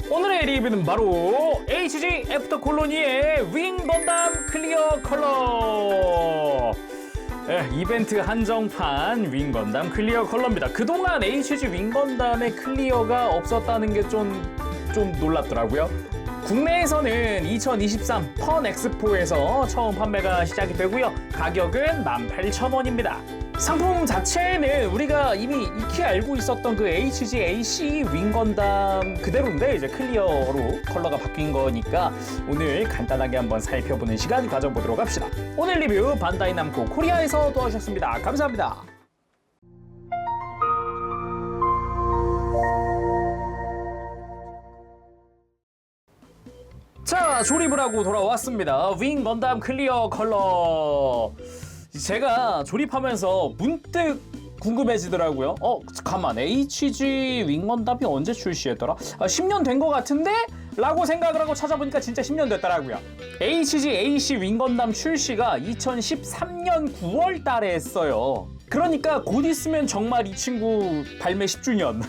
오늘의 리뷰는 바로 HG 애프터 콜로니의 윙 건담 클리어 컬러. 이벤트 한정판 윙 건담 클리어 컬러입니다. 그동안 HG 윙 건담의 클리어가 없었다는 게 좀 놀랍더라고요. 국내에서는 2023 펀 엑스포에서 처음 판매가 시작이 되고요. 가격은 18,000원입니다. 상품 자체는 우리가 이미 익히 알고 있었던 그 HG AC 윙건담 그대로인데 이제 클리어로 컬러가 바뀐 거니까 오늘 간단하게 한번 살펴보는 시간 가져보도록 합시다. 오늘 리뷰 반다이 남코 코리아에서 도와주셨습니다. 감사합니다. 자, 조립을 하고 돌아왔습니다. 윙 건담 클리어 컬러. 제가 조립하면서 문득 궁금해지더라고요. 잠깐만, HG 윙 건담이 언제 출시했더라? 10년 된 것 같은데? 라고 생각을 하고 찾아보니까 진짜 10년 됐더라고요. HG AC 윙 건담 출시가 2013년 9월 달에 했어요. 그러니까 곧 있으면 정말 이 친구 발매 10주년.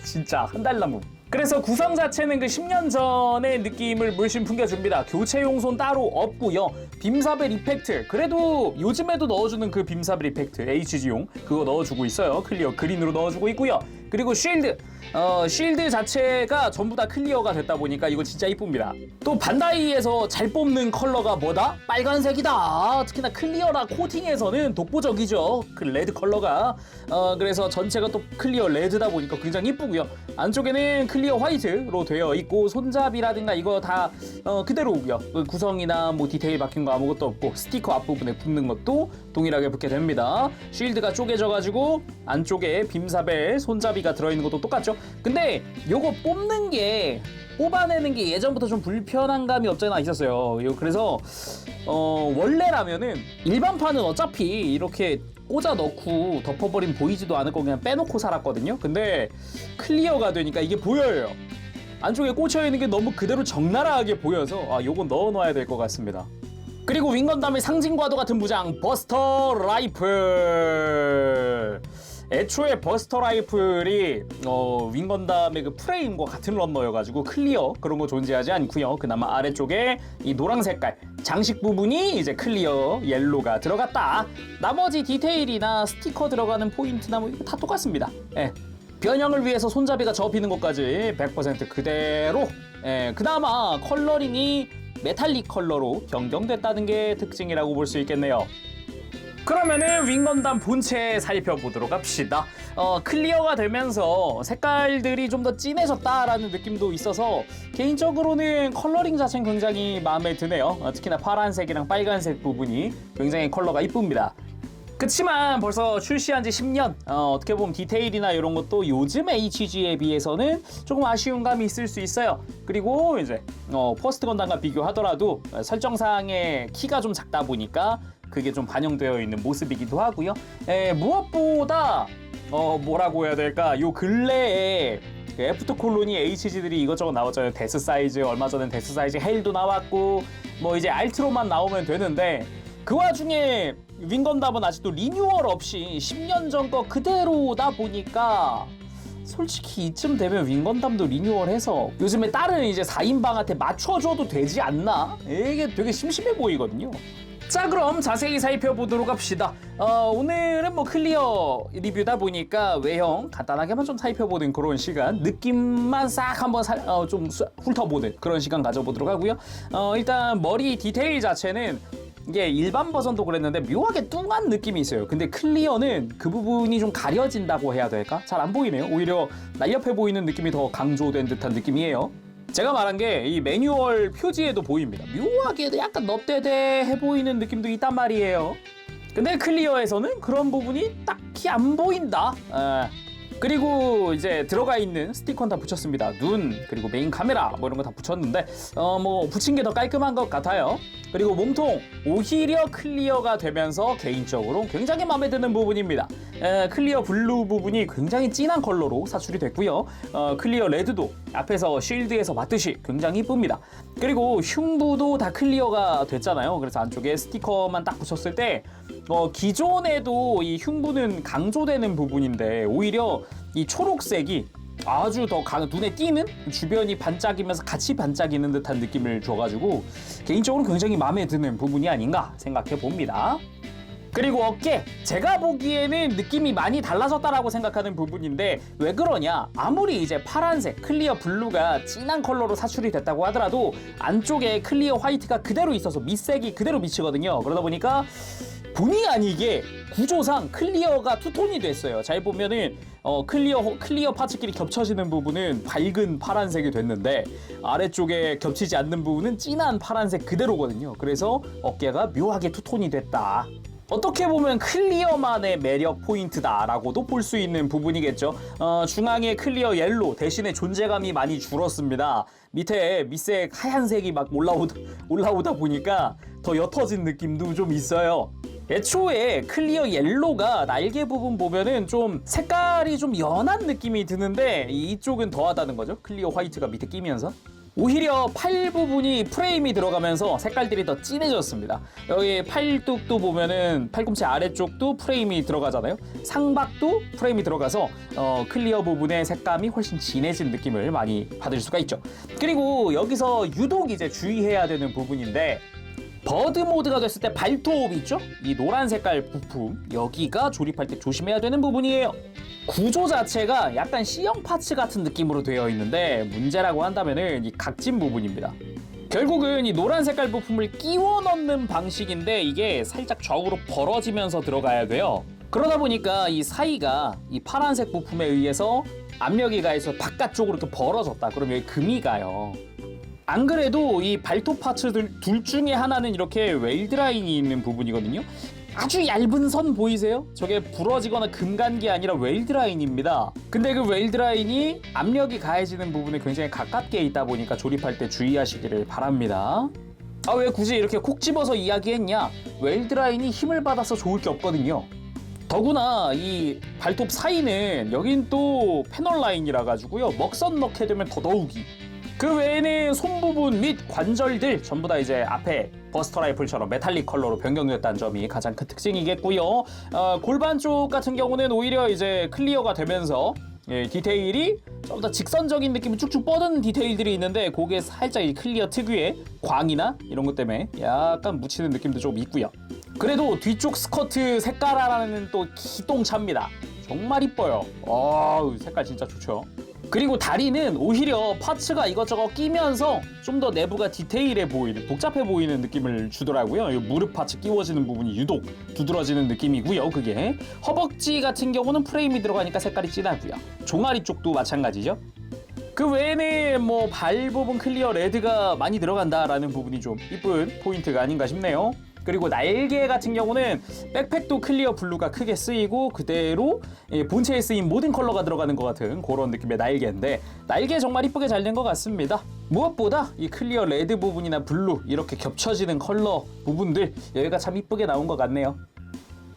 진짜 한 달 남음. 그래서 구성 자체는 그 10년 전의 느낌을 물씬 풍겨줍니다. 교체 용소는 따로 없고요. 빔사벨 이펙트, 그래도 요즘에도 넣어주는 그 빔사벨 이펙트 HG용 그거 넣어주고 있어요. 클리어 그린으로 넣어주고 있고요. 그리고 쉴드, 쉴드 자체가 전부 다 클리어가 됐다 보니까 이거 진짜 이쁩니다. 또 반다이에서 잘 뽑는 컬러가 뭐다? 빨간색이다. 특히나 클리어나 코팅에서는 독보적이죠. 그 레드 컬러가. 그래서 전체가 또 클리어 레드다 보니까 굉장히 이쁘고요. 안쪽에는 클리어 화이트로 되어 있고 손잡이라든가 이거 다 그대로고요. 구성이나 뭐 디테일 바뀐 거 아무것도 없고 스티커 앞부분에 붙는 것도 동일하게 붙게 됩니다. 쉴드가 쪼개져가지고 안쪽에 빔사벨 손잡이가 들어있는 것도 똑같죠. 근데 요거 뽑아내는 게 예전부터 좀 불편한 감이 없잖아 있었어요. 그래서 원래라면은 일반판은 어차피 이렇게 꽂아 넣고 덮어버리면 보이지도 않을 거 그냥 빼놓고 살았거든요. 근데 클리어가 되니까 이게 보여요. 안쪽에 꽂혀있는 게 너무 그대로 적나라하게 보여서 요건 넣어놔야 될 것 같습니다. 그리고 윙건담의 상징과도 같은 무장 버스터 라이플. 애초에 버스터 라이플이 윙건담의 그 프레임과 같은 런너여가지고 클리어 그런 거 존재하지 않고요. 그나마 아래쪽에 이 노랑 색깔 장식 부분이 이제 클리어 옐로가 들어갔다. 나머지 디테일이나 스티커 들어가는 포인트나 뭐 이거 다 똑같습니다. 변형을 위해서 손잡이가 접히는 것까지 100% 그대로. 그나마 컬러링이 메탈릭 컬러로 변경됐다는 게 특징이라고 볼 수 있겠네요. 그러면은 윙건담 본체 살펴보도록 합시다. 클리어가 되면서 색깔들이 좀 더 진해졌다라는 느낌도 있어서 개인적으로는 컬러링 자체는 굉장히 마음에 드네요. 특히나 파란색이랑 빨간색 부분이 굉장히 컬러가 이쁩니다. 그치만 벌써 출시한 지 10년, 어떻게 보면 디테일이나 이런 것도 요즘 HG에 비해서는 조금 아쉬운 감이 있을 수 있어요. 그리고 이제 퍼스트 건담과 비교하더라도 설정상의 키가 좀 작다 보니까 그게 좀 반영되어 있는 모습이기도 하고요. 무엇보다 뭐라고 해야 될까, 요 근래에 애프터 콜로니 HG들이 이것저것 나왔잖아요. 데스 사이즈, 얼마 전엔 데스 사이즈 헬도 나왔고 뭐 이제 알트로만 나오면 되는데 그 와중에 윙건담은 아직도 리뉴얼 없이 10년 전 거 그대로다 보니까 솔직히 이쯤 되면 윙건담도 리뉴얼해서 요즘에 다른 이제 4인방한테 맞춰줘도 되지 않나? 이게 되게 심심해 보이거든요. 자, 그럼 자세히 살펴보도록 합시다. 오늘은 뭐 클리어 리뷰다 보니까 외형 간단하게만 좀 살펴보는 그런 시간, 느낌만 싹 한번 좀 훑어보는 그런 시간 가져보도록 하고요. 일단 머리 디테일 자체는 이게 일반 버전도 그랬는데 묘하게 뚱한 느낌이 있어요. 근데 클리어는 그 부분이 좀 가려진다고 해야 될까? 잘 안 보이네요. 오히려 날렵해 보이는 느낌이 더 강조된 듯한 느낌이에요. 제가 말한 게 이 매뉴얼 표지에도 보입니다. 묘하게 약간 넙대대해 보이는 느낌도 있단 말이에요. 근데 클리어에서는 그런 부분이 딱히 안 보인다. 그리고 이제 들어가 있는 스티커는 다 붙였습니다. 눈, 그리고 메인 카메라 뭐 이런 거 다 붙였는데 뭐 붙인 게 더 깔끔한 것 같아요. 그리고 몸통 오히려 클리어가 되면서 개인적으로 굉장히 마음에 드는 부분입니다. 클리어 블루 부분이 굉장히 진한 컬러로 사출이 됐고요. 클리어 레드도 앞에서 쉴드에서 봤듯이 굉장히 이쁩니다. 그리고 흉부도 다 클리어가 됐잖아요. 그래서 안쪽에 스티커만 딱 붙였을 때 기존에도 이 흉부는 강조되는 부분인데 오히려 이 초록색이 아주 더 눈에 띄는 주변이 반짝이면서 같이 반짝이는 듯한 느낌을 줘가지고 개인적으로 굉장히 마음에 드는 부분이 아닌가 생각해 봅니다. 그리고 어깨, 제가 보기에는 느낌이 많이 달라졌다라고 생각하는 부분인데 왜 그러냐, 아무리 이제 파란색 클리어 블루가 진한 컬러로 사출이 됐다고 하더라도 안쪽에 클리어 화이트가 그대로 있어서 밑색이 그대로 비치거든요. 그러다 보니까 본의 아니게 구조상 클리어가 투톤이 됐어요. 잘 보면은 클리어 파츠끼리 겹쳐지는 부분은 밝은 파란색이 됐는데 아래쪽에 겹치지 않는 부분은 진한 파란색 그대로거든요. 그래서 어깨가 묘하게 투톤이 됐다. 어떻게 보면 클리어만의 매력 포인트다라고도 볼 수 있는 부분이겠죠. 중앙에 클리어 옐로 대신에 존재감이 많이 줄었습니다. 밑에 밑색 하얀색이 막 올라오다 보니까 더 옅어진 느낌도 좀 있어요. 애초에 클리어 옐로가 날개 부분 보면은 좀 색깔이 좀 연한 느낌이 드는데 이쪽은 더하다는 거죠. 클리어 화이트가 밑에 끼면서. 오히려 팔 부분이 프레임이 들어가면서 색깔들이 더 진해졌습니다. 여기 팔뚝도 보면은 팔꿈치 아래쪽도 프레임이 들어가잖아요. 상박도 프레임이 들어가서 클리어 부분의 색감이 훨씬 진해진 느낌을 많이 받을 수가 있죠. 그리고 여기서 유독 이제 주의해야 되는 부분인데 버드 모드가 됐을 때 발톱 있죠? 이 노란 색깔 부품 여기가 조립할 때 조심해야 되는 부분이에요. 구조 자체가 약간 C형 파츠 같은 느낌으로 되어 있는데 문제라고 한다면은 이 각진 부분입니다. 결국은 이 노란 색깔 부품을 끼워 넣는 방식인데 이게 살짝 좌우로 벌어지면서 들어가야 돼요. 그러다 보니까 이 사이가 이 파란색 부품에 의해서 압력이 가해서 바깥쪽으로 이렇게 벌어졌다. 그러면 여기 금이 가요. 안 그래도 이 발톱 파츠들 둘 중에 하나는 이렇게 웰드 라인이 있는 부분이거든요. 아주 얇은 선 보이세요? 저게 부러지거나 금간 게 아니라 웰드 라인입니다. 근데 그 웰드 라인이 압력이 가해지는 부분에 굉장히 가깝게 있다 보니까 조립할 때 주의하시기를 바랍니다. 아, 왜 굳이 이렇게 콕 집어서 이야기했냐? 웰드 라인이 힘을 받아서 좋을 게 없거든요. 더구나 이 발톱 사이는 여긴 또 패널 라인이라 가지고요. 먹선 넣게 되면 더더욱이. 그 외에는 손 부분 및 관절들 전부 다 이제 앞에 버스터 라이플처럼 메탈릭 컬러로 변경됐다는 점이 가장 큰 특징이겠고요. 골반 쪽 같은 경우는 오히려 이제 클리어가 되면서 디테일이 좀 더 직선적인 느낌이 쭉쭉 뻗은 디테일들이 있는데 그게 살짝 이 클리어 특유의 광이나 이런 것 때문에 약간 묻히는 느낌도 좀 있고요. 그래도 뒤쪽 스커트 색깔하라는 또 기똥차입니다. 정말 이뻐요. 색깔 진짜 좋죠. 그리고 다리는 오히려 파츠가 이것저것 끼면서 좀 더 내부가 디테일해 보이는, 복잡해 보이는 느낌을 주더라고요. 이 무릎 파츠 끼워지는 부분이 유독 두드러지는 느낌이고요. 그게 허벅지 같은 경우는 프레임이 들어가니까 색깔이 진하고요. 종아리 쪽도 마찬가지죠. 그 외에는 뭐 발 부분 클리어 레드가 많이 들어간다라는 부분이 좀 이쁜 포인트가 아닌가 싶네요. 그리고 날개 같은 경우는 백팩도 클리어 블루가 크게 쓰이고 그대로 본체에 쓰인 모든 컬러가 들어가는 것 같은 그런 느낌의 날개인데 날개 정말 이쁘게 잘 된 것 같습니다. 무엇보다 이 클리어 레드 부분이나 블루 이렇게 겹쳐지는 컬러 부분들 여기가 참 이쁘게 나온 것 같네요.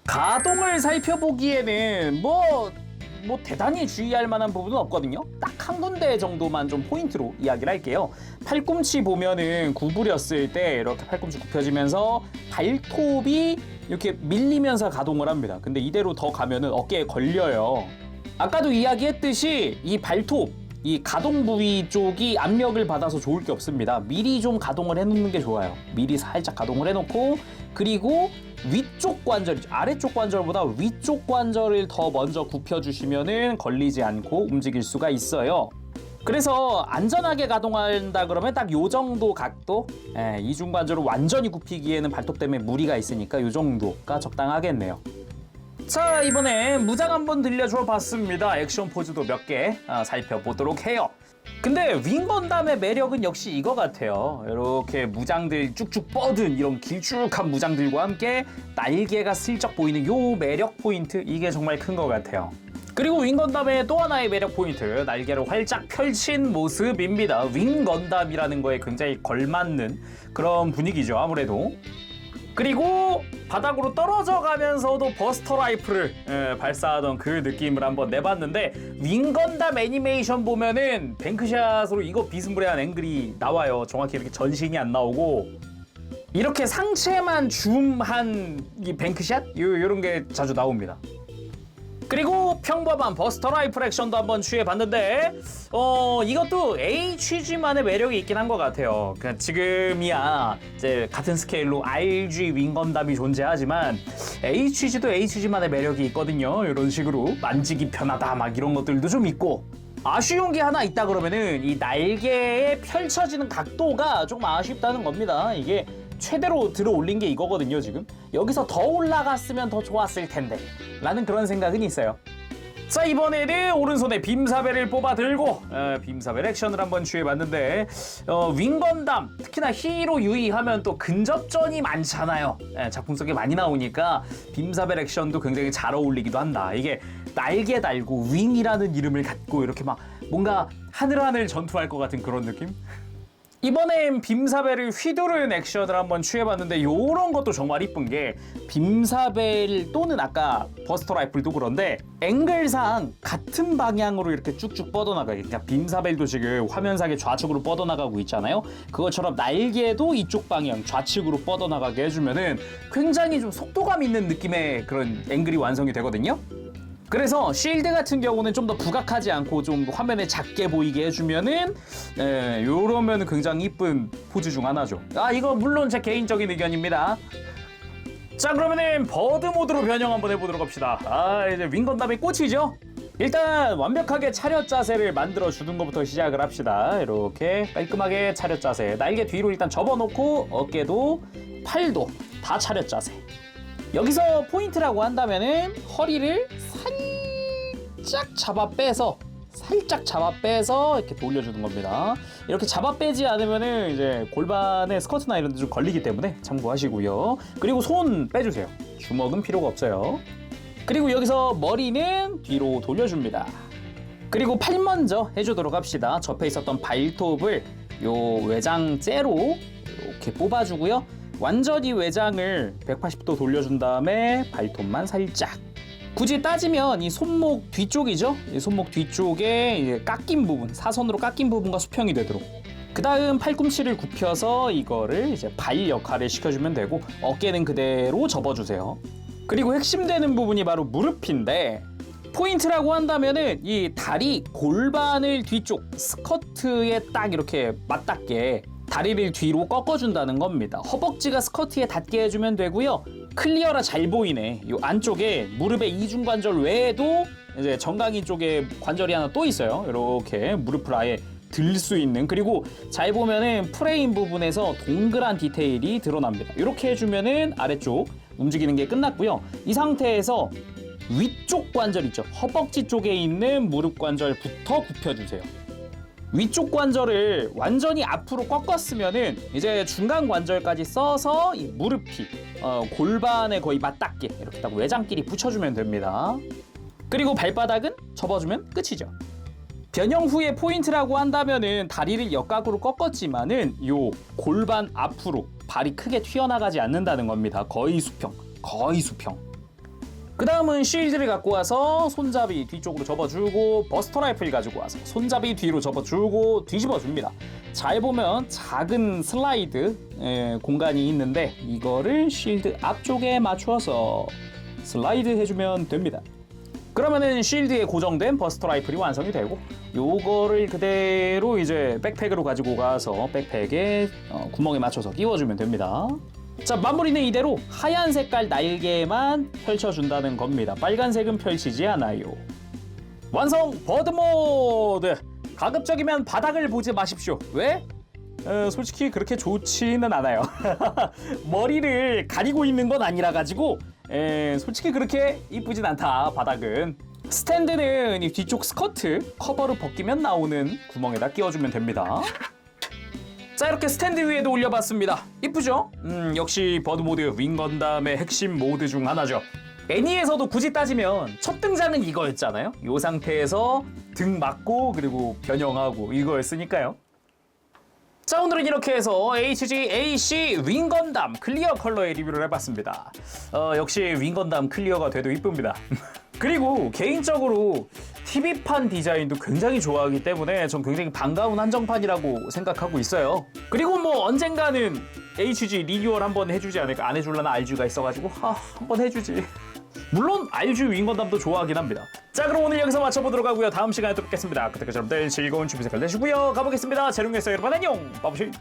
가동을 살펴보기에는 뭐 대단히 주의할 만한 부분은 없거든요. 딱 한 군데 정도만 좀 포인트로 이야기를 할게요. 팔꿈치 보면은 구부렸을 때 이렇게 팔꿈치 굽혀지면서 발톱이 이렇게 밀리면서 가동을 합니다. 근데 이대로 더 가면은 어깨에 걸려요. 아까도 이야기했듯이 이 발톱 이 가동 부위 쪽이 압력을 받아서 좋을 게 없습니다. 미리 좀 가동을 해놓는 게 좋아요. 미리 살짝 가동을 해놓고 그리고 위쪽 관절, 아래쪽 관절보다 위쪽 관절을 더 먼저 굽혀주시면은 걸리지 않고 움직일 수가 있어요. 그래서 안전하게 가동한다 그러면 딱 요 정도 각도, 이중관절을 완전히 굽히기에는 발톱 때문에 무리가 있으니까 요 정도가 적당하겠네요. 자, 이번에 무장 한번 들려줘 봤습니다. 액션 포즈도 몇 개 살펴보도록 해요. 근데 윙건담의 매력은 역시 이거 같아요. 이렇게 무장들 쭉쭉 뻗은 이런 길쭉한 무장들과 함께 날개가 슬쩍 보이는 요 매력 포인트, 이게 정말 큰 것 같아요. 그리고 윙건담의 또 하나의 매력 포인트, 날개를 활짝 펼친 모습입니다. 윙건담이라는 거에 굉장히 걸맞는 그런 분위기죠, 아무래도. 그리고 바닥으로 떨어져 가면서도 버스터 라이플을 발사하던 그 느낌을 한번 내봤는데 윙건담 애니메이션 보면은 뱅크샷으로 이거 비스무리한 앵글이 나와요. 정확히 이렇게 전신이 안 나오고 이렇게 상체만 줌한 이 뱅크샷? 요런 게 자주 나옵니다. 그리고 평범한 버스터 라이플 액션도 한번 취해봤는데 이것도 HG만의 매력이 있긴 한 것 같아요. 그러니까 지금이야 이제 같은 스케일로 RG 윙건담이 존재하지만 HG도 HG만의 매력이 있거든요. 이런 식으로 만지기 편하다 막 이런 것들도 좀 있고, 아쉬운 게 하나 있다 그러면은 이 날개에 펼쳐지는 각도가 좀 아쉽다는 겁니다. 이게 최대로 들어 올린 게 이거거든요. 지금 여기서 더 올라갔으면 더 좋았을 텐데 라는 그런 생각은 있어요. 자, 이번에는 오른손에 빔사벨을 뽑아 들고 빔사벨 액션을 한번 취해봤는데 윙건담, 특히나 히로 유이 하면 또 근접전이 많잖아요. 작품 속에 많이 나오니까 빔사벨 액션도 굉장히 잘 어울리기도 한다. 이게 날개 달고 윙이라는 이름을 갖고 이렇게 막 뭔가 하늘하늘 전투할 것 같은 그런 느낌? 이번엔 빔사벨을 휘두른 액션을 한번 취해봤는데 요런 것도 정말 이쁜 게, 빔사벨 또는 아까 버스터 라이플도 그런데 앵글상 같은 방향으로 이렇게 쭉쭉 뻗어나가게, 그러니까 빔사벨도 지금 화면상에 좌측으로 뻗어나가고 있잖아요. 그것처럼 날개도 이쪽 방향 좌측으로 뻗어나가게 해주면은 굉장히 좀 속도감 있는 느낌의 그런 앵글이 완성이 되거든요. 그래서 실드 같은 경우는 좀 더 부각하지 않고 좀 화면에 작게 보이게 해주면은 요러면 굉장히 이쁜 포즈 중 하나죠. 이거 물론 제 개인적인 의견입니다. 자, 그러면은 버드 모드로 변형 한번 해보도록 합시다. 이제 윙건담의 꽃이죠. 일단 완벽하게 차렷 자세를 만들어 주는 것부터 시작을 합시다. 이렇게 깔끔하게 차렷 자세, 날개 뒤로 일단 접어놓고 어깨도 팔도 다 차렷 자세. 여기서 포인트라고 한다면은 허리를 살짝 잡아 빼서 이렇게 돌려주는 겁니다. 이렇게 잡아 빼지 않으면은 이제 골반에 스커트나 이런 데 좀 걸리기 때문에 참고하시고요. 그리고 손 빼주세요. 주먹은 필요가 없어요. 그리고 여기서 머리는 뒤로 돌려줍니다. 그리고 팔 먼저 해주도록 합시다. 접해 있었던 발톱을 요 외장째로 이렇게 뽑아주고요. 완전히 외장을 180도 돌려준 다음에 발톱만 살짝. 굳이 따지면 이 손목 뒤쪽이죠. 이 손목 뒤쪽에 이제 깎인 부분, 사선으로 깎인 부분과 수평이 되도록. 그 다음 팔꿈치를 굽혀서 이거를 이제 발 역할을 시켜주면 되고, 어깨는 그대로 접어주세요. 그리고 핵심되는 부분이 바로 무릎인데, 포인트라고 한다면은 이 다리 골반을 뒤쪽 스커트에 딱 이렇게 맞닿게 다리를 뒤로 꺾어준다는 겁니다. 허벅지가 스커트에 닿게 해주면 되고요. 클리어라 잘 보이네. 이 안쪽에 무릎의 이중관절 외에도 이제 정강이 쪽에 관절이 하나 또 있어요. 이렇게 무릎을 아예 들 수 있는. 그리고 잘 보면은 프레임 부분에서 동그란 디테일이 드러납니다. 이렇게 해주면은 아래쪽 움직이는 게 끝났고요. 이 상태에서 위쪽 관절 있죠. 허벅지 쪽에 있는 무릎 관절부터 굽혀주세요. 위쪽 관절을 완전히 앞으로 꺾었으면은 이제 중간 관절까지 써서 이 무릎이 골반에 거의 맞닿게 이렇게 딱 외장끼리 붙여주면 됩니다. 그리고 발바닥은 접어주면 끝이죠. 변형 후에 포인트라고 한다면은 다리를 역각으로 꺾었지만은 요 골반 앞으로 발이 크게 튀어나가지 않는다는 겁니다. 거의 수평. 그 다음은 쉴드를 갖고 와서 손잡이 뒤쪽으로 접어주고, 버스터 라이플 가지고 와서 손잡이 뒤로 접어주고 뒤집어줍니다. 잘 보면 작은 슬라이드 공간이 있는데 이거를 쉴드 앞쪽에 맞추어서 슬라이드 해주면 됩니다. 그러면은 쉴드에 고정된 버스터 라이플이 완성이 되고, 요거를 그대로 이제 백팩으로 가지고 가서 백팩에 구멍에 맞춰서 끼워주면 됩니다. 자, 마무리는 이대로 하얀 색깔 날개만 펼쳐준다는 겁니다. 빨간색은 펼치지 않아요. 완성 버드 모드! 가급적이면 바닥을 보지 마십시오. 왜? 솔직히 그렇게 좋지는 않아요. 머리를 가리고 있는 건 아니라 가지고 솔직히 그렇게 이쁘진 않다, 바닥은. 스탠드는 이 뒤쪽 스커트 커버를 벗기면 나오는 구멍에다 끼워주면 됩니다. 자, 이렇게 스탠드 위에도 올려봤습니다. 이쁘죠? 역시 버드 모드 윙건담의 핵심 모드 중 하나죠. 애니에서도 굳이 따지면 첫 등장은 이거였잖아요. 이 상태에서 등 맞고 그리고 변형하고 이거였으니까요. 자, 오늘은 이렇게 해서 HG AC 윙건담 클리어 컬러의 리뷰를 해봤습니다. 역시 윙건담 클리어가 돼도 이쁩니다. 그리고 개인적으로 TV판 디자인도 굉장히 좋아하기 때문에 전 굉장히 반가운 한정판이라고 생각하고 있어요. 그리고 뭐 언젠가는 HG 리뉴얼 한번 해주지 않을까. 안 해줄라나 RG가 있어가지고 한번 해주지. 물론 RG 윙건담도 좋아하긴 합니다. 자, 그럼 오늘 여기서 마쳐보도록 하고요. 다음 시간에 또 뵙겠습니다. 그때까지 여러분들 즐거운 준비 생활 되시고요. 가보겠습니다. 재롱에서 여러분 안녕. 빠부시.